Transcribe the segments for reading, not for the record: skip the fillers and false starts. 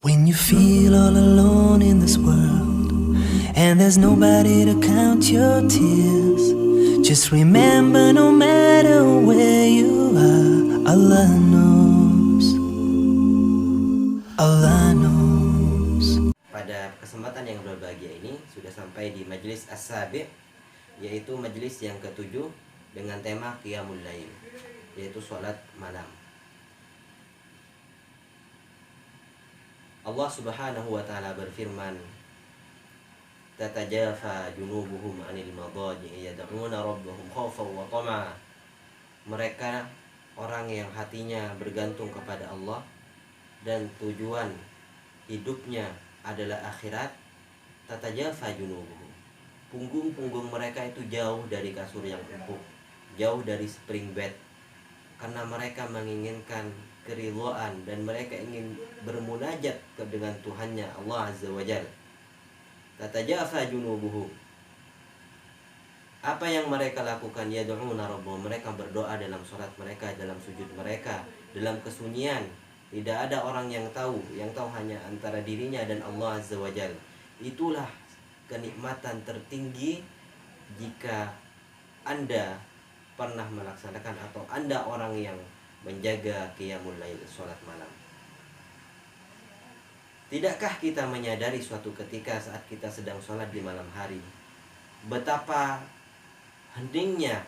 When you feel all alone in this world and there's nobody to count your tears, just remember no matter where you are, Allah knows. Allah knows. Pada kesempatan yang berbahagia ini sudah sampai di majelis as-sabi', yaitu majelis yang ketujuh dengan tema Qiyamul Lail, yaitu sholat malam. Allah Subhanahu wa taala berfirman, "Tatajafa junubuhum 'anil madaji'i yad'una rabbahum khaufan wa tama'a." Mereka orang yang hatinya bergantung kepada Allah dan tujuan hidupnya adalah akhirat. Tatajafa junubuhum, punggung-punggung mereka itu jauh dari kasur yang empuk, jauh dari spring bed, karena mereka menginginkan keridhaan dan mereka ingin bermunajat dengan Tuhannya Allah Azza wa Jalla. Tatajafa junubuhum, apa yang mereka lakukan? Yad'una rabbahum, mereka berdoa dalam salat mereka, dalam sujud mereka, dalam kesunyian. Tidak ada orang yang tahu hanya antara dirinya dan Allah Azza wa Jalla. Itulah kenikmatan tertinggi jika Anda pernah melaksanakan atau Anda orang yang menjaga qiyamul lail, sholat malam. Tidakkah kita menyadari suatu ketika saat kita sedang sholat di malam hari, betapa heningnya,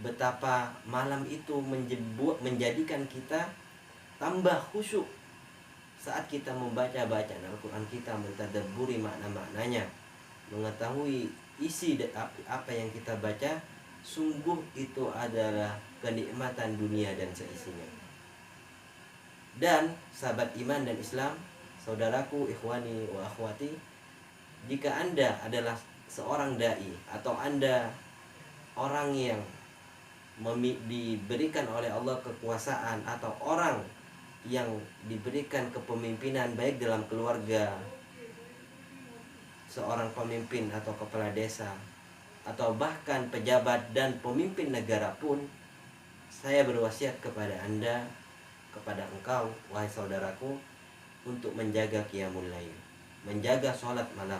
betapa malam itu menjadikan kita tambah khusyuk saat kita membaca bacaan Al-Quran, kita mentadabburi makna-maknanya, mengetahui isi apa yang kita baca. Sungguh itu adalah kenikmatan dunia dan seisinya. Dan sahabat iman dan Islam, saudaraku, ikhwani wa akhwati, jika Anda adalah seorang dai atau Anda orang yang diberikan oleh Allah kekuasaan, atau orang yang diberikan kepemimpinan baik dalam keluarga, seorang pemimpin atau kepala desa, atau bahkan pejabat dan pemimpin negara pun, saya berwasiat kepada Anda, kepada engkau, wahai saudaraku, untuk menjaga qiyamul lail, menjaga sholat malam.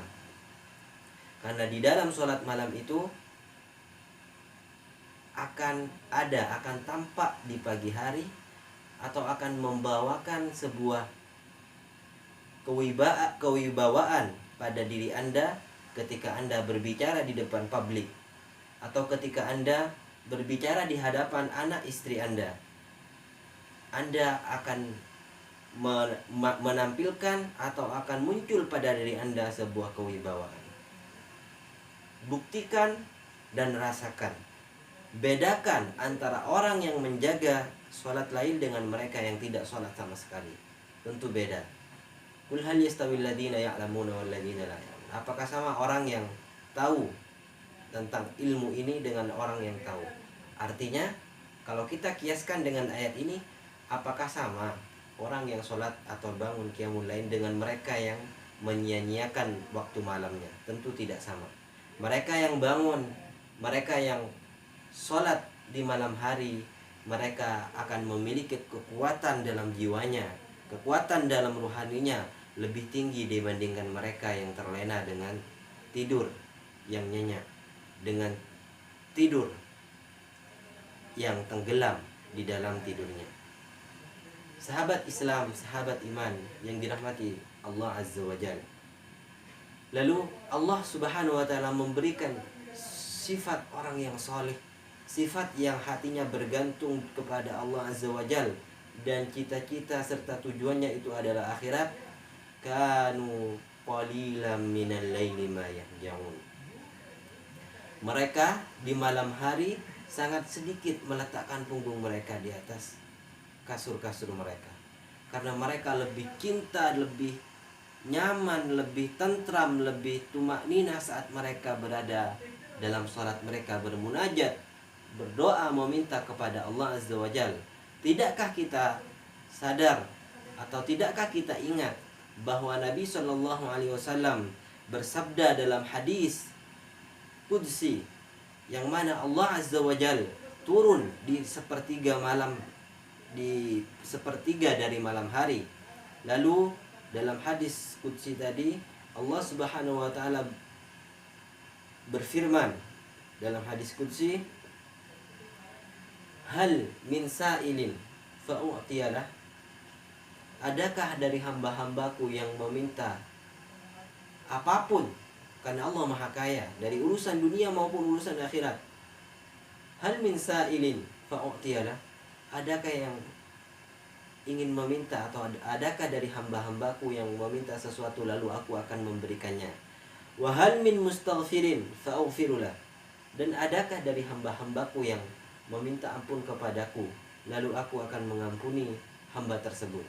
Karena di dalam sholat malam itu akan tampak di pagi hari, atau akan membawakan sebuah kewibawaan pada diri Anda ketika Anda berbicara di depan publik, atau ketika Anda berbicara di hadapan anak istri Anda. Anda akan menampilkan atau akan muncul pada diri Anda sebuah kewibawaan. Buktikan dan rasakan. Bedakan antara orang yang menjaga sholat lail dengan mereka yang tidak sholat sama sekali. Tentu beda. Qul hal yastawil ladzina ya'lamuna wal ladzina la ya'lamun. Apakah sama orang yang tahu tentang ilmu ini dengan orang yang tahu? Artinya, kalau kita kiaskan dengan ayat ini, apakah sama orang yang sholat atau bangun qiyamul lail dengan mereka yang menyia-nyiakan waktu malamnya? Tentu tidak sama. Mereka yang bangun, mereka yang sholat di malam hari, mereka akan memiliki kekuatan dalam jiwanya, kekuatan dalam ruhaninya lebih tinggi dibandingkan mereka yang terlena dengan tidur yang nyenyak, dengan tidur yang tenggelam di dalam tidurnya. Sahabat Islam, sahabat iman yang dirahmati Allah Azza wa Jalla. Lalu Allah Subhanahu wa taala memberikan sifat orang yang soleh, sifat yang hatinya bergantung kepada Allah Azza wa Jalla, dan cita-cita serta tujuannya itu adalah akhirat. Kanu qalilan minal laili ma yahjaun. Mereka di malam hari sangat sedikit meletakkan punggung mereka di atas kasur-kasur mereka, karena mereka lebih cinta, lebih nyaman, lebih tentram, lebih tumaknina saat mereka berada dalam salat mereka, bermunajat, berdoa, meminta kepada Allah Azza wa Jalla. Tidakkah kita sadar atau tidakkah kita ingat bahwa Nabi SAW bersabda dalam hadis qudsi, yang mana Allah Azza wa Jalla turun di sepertiga dari malam hari, Lalu dalam hadis qudsi tadi Allah Subhanahu wa taala berfirman dalam hadis qudsi, hal min sa'ilin fa'u'tiyalah. Adakah dari hamba-hambaku yang meminta apapun, karena Allah Maha Kaya dari urusan dunia maupun urusan akhirat. Hal min sa'ilin fa'u'tiyalah. Adakah yang ingin meminta, atau adakah dari hamba-hambaku yang meminta sesuatu lalu aku akan memberikannya. Wa hal min mustaghfirin fa'aghfirulah. Dan adakah dari hamba-hambaku yang meminta ampun kepadaku lalu aku akan mengampuni hamba tersebut.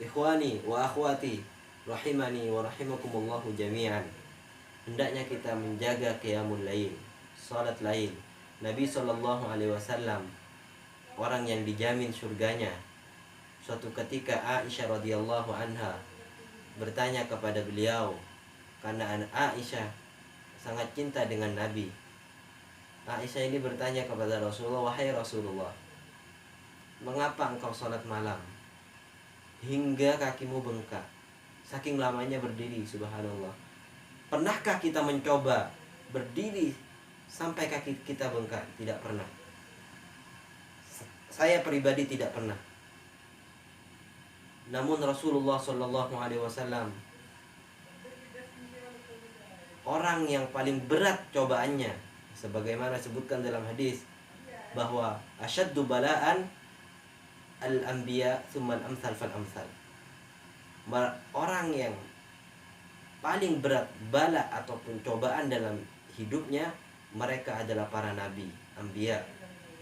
Ikhwani wa akhwati rahimani wa rahimakumullahu jami'an. Hendaknya kita menjaga qiyamul lail, salat lail. Nabi SAW orang yang dijamin surganya. Suatu ketika Aisyah radhiyallahu anha bertanya kepada beliau, karena Aisyah sangat cinta dengan Nabi. Aisyah ini bertanya kepada Rasulullah, wahai Rasulullah, mengapa engkau sholat malam hingga kakimu bengkak, saking lamanya berdiri? Subhanallah. Pernahkah kita mencoba berdiri sampai kaki kita bengkak? Tidak pernah. Saya pribadi tidak pernah. Namun Rasulullah SAW orang yang paling berat cobaannya, sebagaimana disebutkan dalam hadis bahwa asyaddu bala'an al-anbiya tsumma al-amsal fal-amsal. Orang yang paling berat bala ataupun cobaan dalam hidupnya, mereka adalah para nabi, anbiya,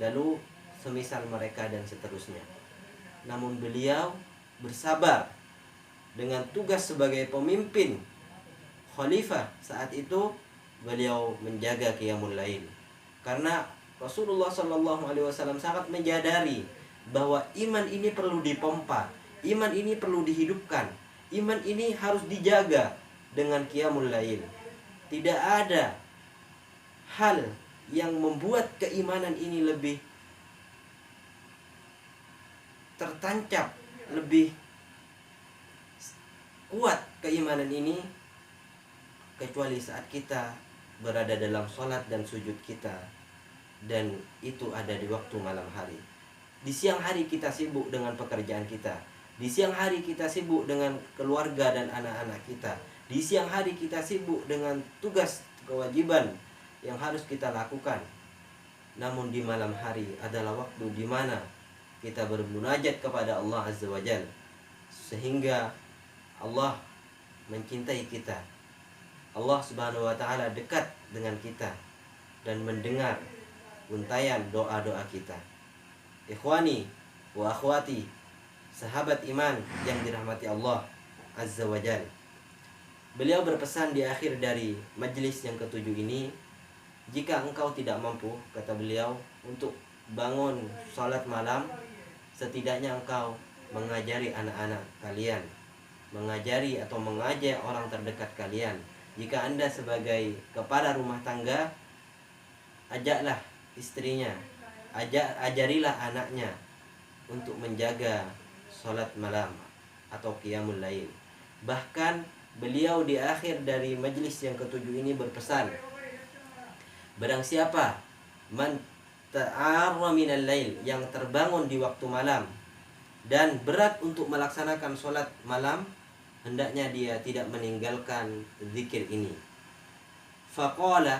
lalu semisal mereka dan seterusnya. Namun beliau bersabar dengan tugas sebagai pemimpin khalifah. Saat itu beliau menjaga qiyamul lail, karena Rasulullah SAW sangat menyadari bahwa iman ini perlu dipompa, iman ini perlu dihidupkan, iman ini harus dijaga dengan qiyamul lail. Tidak ada hal yang membuat keimanan ini lebih tertancap, lebih kuat keimanan ini, kecuali saat kita berada dalam sholat dan sujud kita, dan itu ada di waktu malam hari. Di siang hari kita sibuk dengan pekerjaan kita, di siang hari kita sibuk dengan keluarga dan anak-anak kita, di siang hari kita sibuk dengan tugas kewajiban yang harus kita lakukan. Namun di malam hari adalah waktu di mana kita bermunajat kepada Allah Azza wa Jalla, sehingga Allah mencintai kita. Allah Subhanahu wa taala dekat dengan kita dan mendengar untayan doa-doa kita. Ikhwani wa akhwati, sahabat iman yang dirahmati Allah Azza wa Jalla. Beliau berpesan di akhir dari majelis yang ketujuh ini, jika engkau tidak mampu, kata beliau, untuk bangun salat malam, setidaknya engkau mengajari anak-anak kalian, mengajari atau mengajak orang terdekat kalian. Jika Anda sebagai kepala rumah tangga, ajaklah istrinya, ajarilah anaknya untuk menjaga sholat malam atau qiyamul lail. Bahkan beliau di akhir dari majelis yang ketujuh ini berpesan, barang siapa man ta'arra minal lail, yang terbangun di waktu malam dan berat untuk melaksanakan sholat malam, hendaknya dia tidak meninggalkan zikir ini. Faqala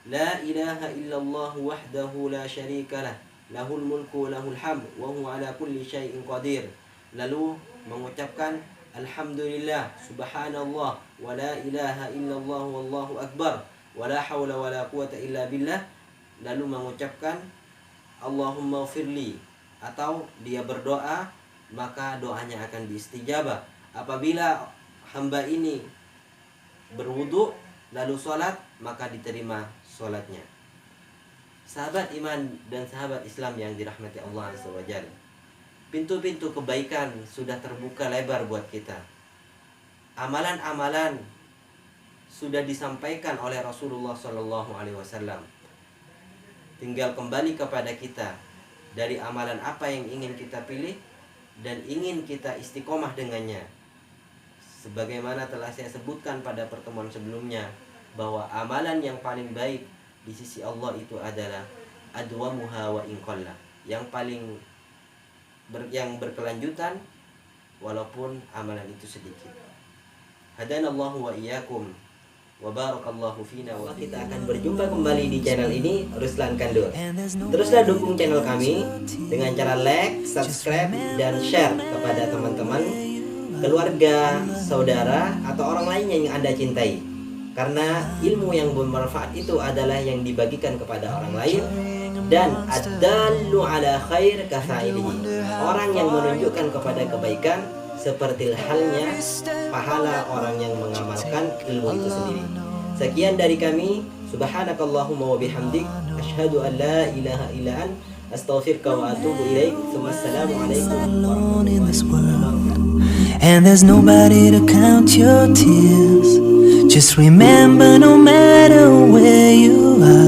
la ilaha illallah wahdahu la syarika lah, lahul mulku lahul hamd wa huwa ala kulli syai'in qadir. Lalu mengucapkan alhamdulillah subhanallah wa la ilaha illallah wallahu akbar wa la hawla wa la quwata illa billah. Lalu mengucapkan Allahumma ghfirli, atau dia berdoa, maka doanya akan diistijabah. Apabila hamba ini berwudu lalu sholat, maka diterima sholatnya. Sahabat iman dan sahabat Islam yang dirahmati Allah Azza wa Jalla, pintu-pintu kebaikan sudah terbuka lebar buat kita. Amalan-amalan sudah disampaikan oleh Rasulullah SAW. Tinggal kembali kepada kita dari amalan apa yang ingin kita pilih dan ingin kita istiqomah dengannya. Sebagaimana telah saya sebutkan pada pertemuan sebelumnya, bahwa amalan yang paling baik di sisi Allah itu adalah adwamuha wa in qalla, yang paling yang berkelanjutan walaupun amalan itu sedikit. Hadanallahu wa iyyakum wa barakallahu fina wa kita akan berjumpa kembali di channel ini, Ruslan Kandur. Teruslah dukung channel kami dengan cara like, subscribe, dan share kepada teman-teman, keluarga, saudara, atau orang lainnya yang Anda cintai. Karena ilmu yang bermanfaat itu adalah yang dibagikan kepada orang lain, dan ad-dallu ala khair kafailihi, orang yang menunjukkan kepada kebaikan seperti halnya pahala orang yang mengamalkan ilmu itu sendiri. Sekian dari kami. Subhanakallahumma wa bihamdik, asyhadu an la ilaha illa ant, astaghfiruka wa atubu ilaik. Wassalamu alaikum warahmatullahi wabarakatuh. And there's nobody to count your tears. Just remember, no matter where you are,